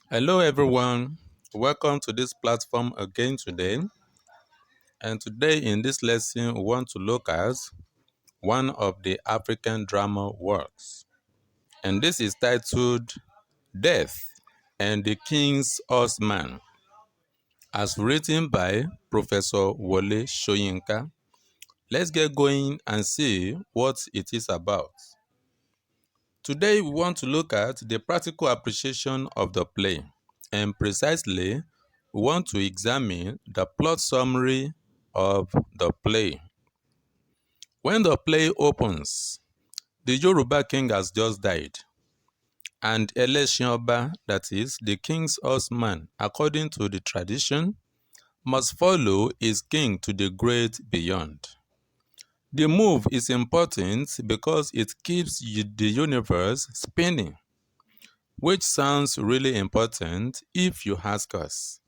Hello, everyone. Welcome to this platform again today. And today, in this lesson, we want to look at one of the African drama works. And this is titled Death and the King's Horseman, as written by Professor Wole Soyinka. Let's get going and see what it is about. Today, we want to look at the practical appreciation of the play, and precisely, we want to examine the plot summary of the play. When the play opens, the Yoruba king has just died, and Elesin Oba, that is, the king's horseman, according to the tradition, must follow his king to the great beyond. The move is important because it keeps the universe spinning, which sounds really important if you ask us.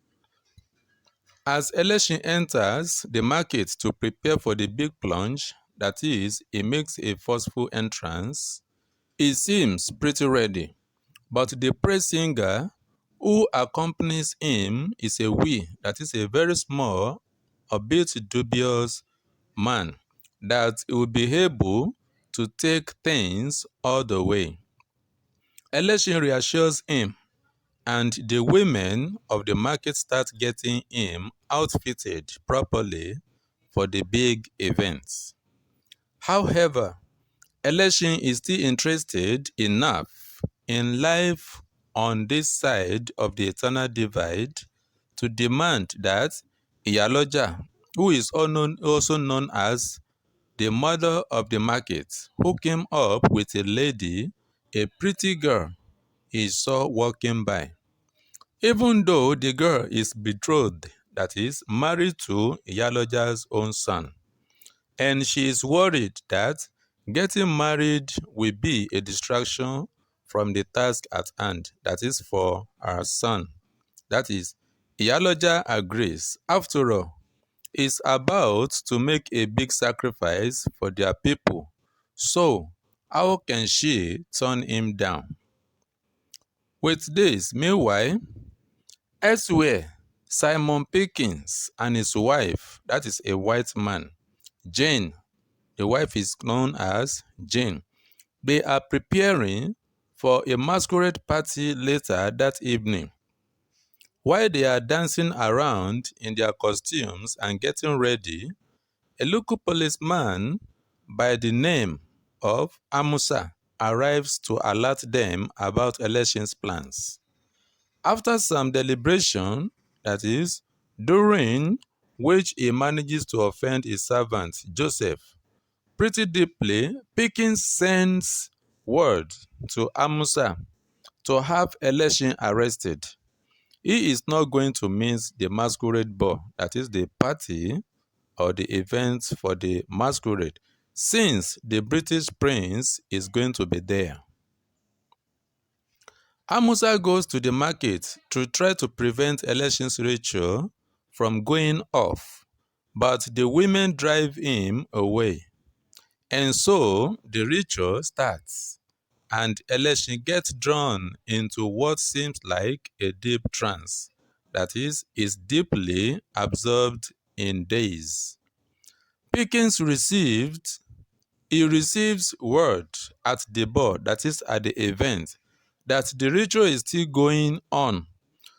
As Election enters the market to prepare for the big plunge, that is, he makes a forceful entrance, he seems pretty ready, but the praise singer who accompanies him is a that is a very small, a bit dubious man, that will be able to take things all the way. Election reassures him, and the women of the market start getting him outfitted properly for the big events. However, Election is still interested enough in life on this side of the eternal divide to demand that Iyaloja, who is also known as the mother of the market, hook him up with a lady, a pretty girl he saw walking by. Even though the girl is betrothed, that is, married to Iyaloja's own son, and she is worried that getting married will be a distraction from the task at hand, that is, for her son. That is, Iyaloja agrees. After all, is about to make a big sacrifice for their people. So, how can she turn him down? With this, meanwhile, elsewhere, Simon Pickens and his wife, that is a white man, Jane, the wife is known as Jane, they are preparing for a masquerade party later that evening. While they are dancing around in their costumes and getting ready, a local policeman by the name of Amusa arrives to alert them about Election's plans. After some deliberation, that is, during which he manages to offend his servant Joseph pretty deeply, Pickens sends word to Amusa to have Election arrested. He is not going to miss the masquerade ball, that is the party or the event for the masquerade, since the British prince is going to be there. Amusa goes to the market to try to prevent Election's ritual from going off, but the women drive him away. And so the ritual starts, and Election gets drawn into what seems like a deep trance, that is deeply absorbed in daze. Pickens receives word at the board, that is at the event, that the ritual is still going on.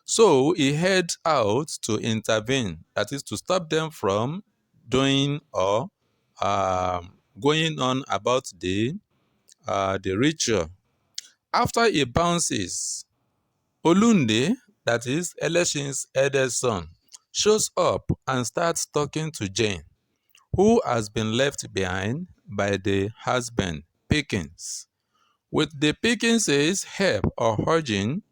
So he heads out to intervene, that is to stop them from doing or going on about the ritual. After he bounces, Olunde, that is Election's eldest son, shows up and starts talking to Jane, who has been left behind by the husband, Pickens. With the Pickens' help or urging,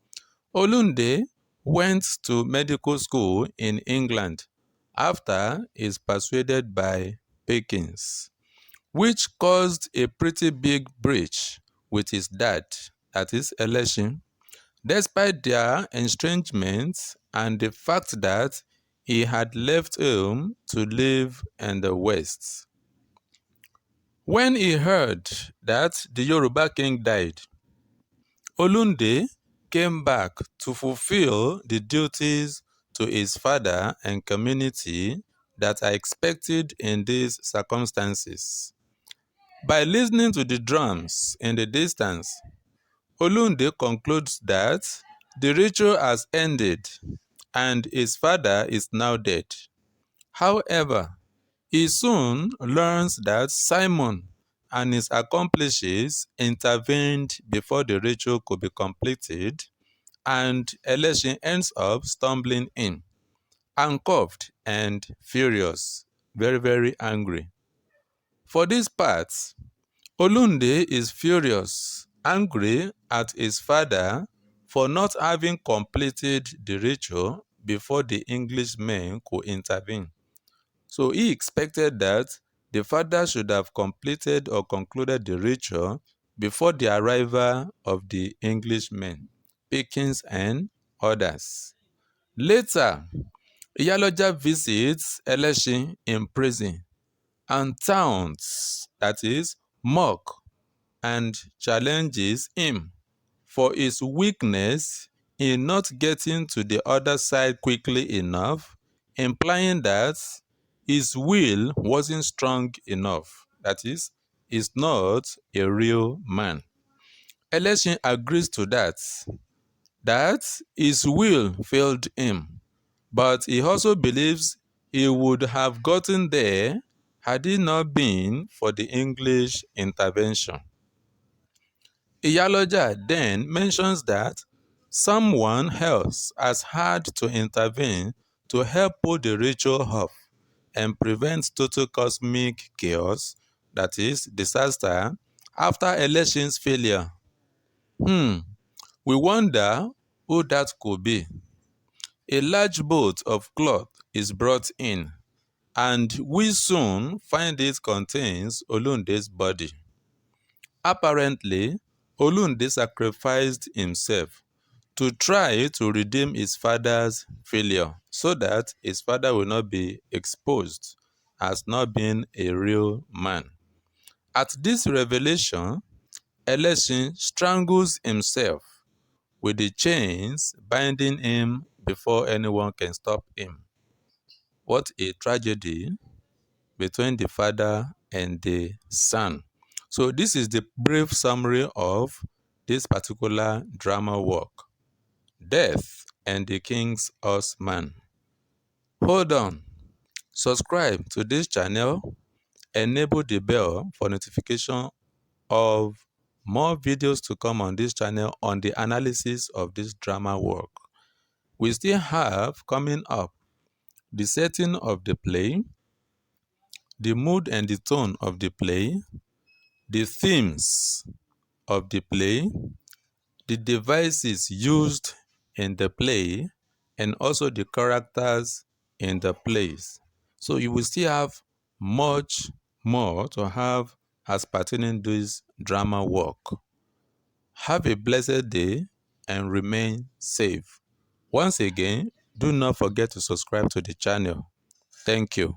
Olunde went to medical school in England after is persuaded by Pickens, which caused a pretty big breach with his dad, that is Election, despite their estrangement and the fact that he had left home to live in the West. When he heard that the Yoruba king died, Olunde came back to fulfill the duties to his father and community that are expected in these circumstances. By listening to the drums in the distance, Olunde concludes that the ritual has ended and his father is now dead. However, he soon learns that Simon and his accomplices intervened before the ritual could be completed, and Election ends up stumbling in, handcuffed and furious, very, very angry. For this part, Olunde is furious, angry at his father for not having completed the ritual before the Englishmen could intervene. So he expected that the father should have completed or concluded the ritual before the arrival of the Englishmen, Pickens and others. Later, Iyaloja visits Eleshi in prison and taunts, that is, mock and challenges him for his weakness in not getting to the other side quickly enough, implying that his will wasn't strong enough. That is, he's not a real man. Election agrees to that his will failed him, but he also believes he would have gotten there had it not been for the English intervention. Iyaloja then mentions that someone else has had to intervene to help pull the ritual off and prevent total cosmic chaos, that is, disaster, after election's failure. We wonder who that could be. A large boat of cloth is brought in, and we soon find it contains Olunde's body. Apparently, Olunde sacrificed himself to try to redeem his father's failure so that his father will not be exposed as not being a real man. At this revelation, Elesin strangles himself with the chains binding him before anyone can stop him. What a tragedy between the father and the son. So this is the brief summary of this particular drama work, Death and the King's Horseman. Hold on, subscribe to this channel, enable the bell for notification of more videos to come on this channel on the analysis of this drama work. We still have coming up the setting of the play, the mood and the tone of the play, the themes of the play, the devices used in the play, and also the characters in the plays. So you will still have much more to have as pertaining to this drama work. Have a blessed day and remain safe. Once again, do not forget to subscribe to the channel. Thank you.